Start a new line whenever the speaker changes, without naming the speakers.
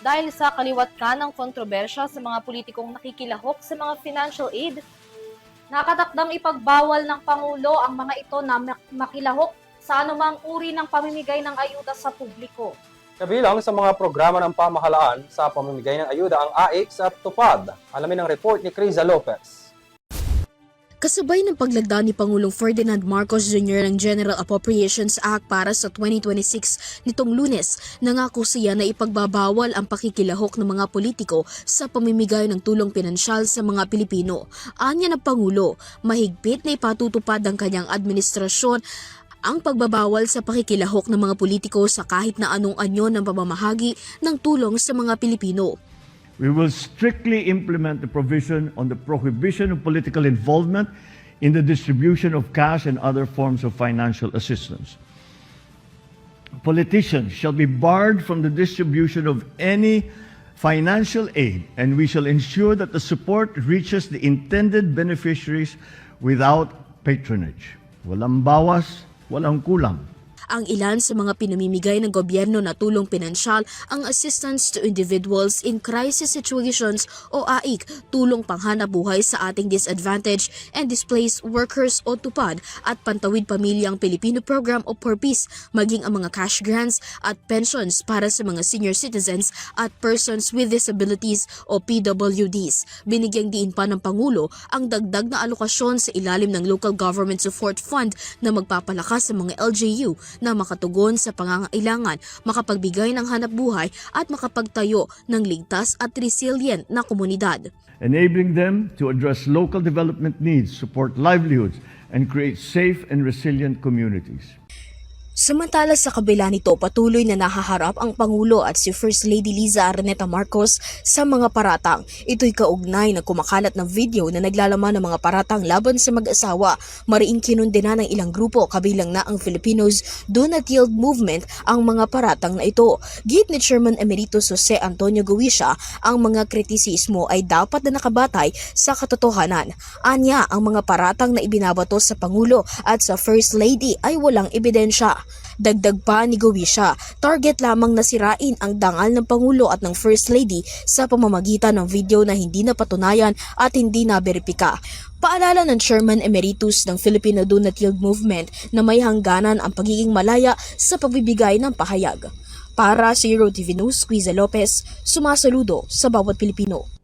dahil sa kaliwat kanang kontrobersya sa mga politikong nakikilahok sa mga financial aid. Nakatakdang ipagbawal ng Pangulo ang mga ito na makilahok sa anumang uri ng pamimigay ng ayuda sa publiko.
Kabilang sa mga programa ng pamahalaan sa pamimigay ng ayuda ang AIX at TUPAD. Alamin ang report ni Criza Lopez.
Kasabay ng paglagda ni Pangulong Ferdinand Marcos Jr. ng General Appropriations Act para sa 2026 nitong Lunes, nangako siya na ipagbabawal ang pakikilahok ng mga politiko sa pamimigay ng tulong pinansyal sa mga Pilipino. Anya ng Pangulo, mahigpit na ipatutupad ng kanyang administrasyon ang pagbabawal sa pakikilahok ng mga politiko sa kahit na anong anyo ng pamamahagi ng tulong sa mga Pilipino.
We will strictly implement the provision on the prohibition of political involvement in the distribution of cash and other forms of financial assistance. Politicians shall be barred from the distribution of any financial aid, and we shall ensure that the support reaches the intended beneficiaries without patronage. Walang bawas, walang kulang.
Ang ilan sa mga pinamimigay ng gobyerno na tulong pinansyal ang Assistance to Individuals in Crisis Situations o AIC, tulong panghanap buhay sa ating disadvantaged and displaced workers o TUPAD at Pantawid Pamilyang Pilipino Program o PURPIS, maging ang mga cash grants at pensions para sa mga senior citizens at persons with disabilities o PWDs. Binigyang diin pa ng Pangulo ang dagdag na alokasyon sa ilalim ng Local Government Support Fund na magpapalakas sa mga LGU na makatugon sa pangangailangan, makapagbigay ng hanap buhay at makapagtayo ng ligtas at resilient na komunidad.
Enabling them to address local development needs, support livelihoods, and create safe and resilient communities.
Samantala sa kabila nito, patuloy na nahaharap ang Pangulo at si First Lady Liza Araneta Marcos sa mga paratang. Ito'y kaugnay na kumakalat ng video na naglalaman ng mga paratang laban sa mag-asawa. Mariing kinundena ng ilang grupo, kabilang na ang Filipinos Do Not Yield Movement, ang mga paratang na ito. Git ni Chairman Emeritus Jose Antonio Guisha, ang mga kritisismo ay dapat na nakabatay sa katotohanan. Anya, ang mga paratang na ibinabato sa Pangulo at sa First Lady ay walang ebidensya. Dagdag pa ni Guisha, target lamang na sirain ang dangal ng Pangulo at ng First Lady sa pamamagitan ng video na hindi napatunayan at hindi na-beripika. Paalala ng Chairman Emeritus ng Filipino Do Not Yield Movement na may hangganan ang pagiging malaya sa pagbibigay ng pahayag. Para sa Euro TV News, Criza Lopez, sumasaludo sa bawat Pilipino.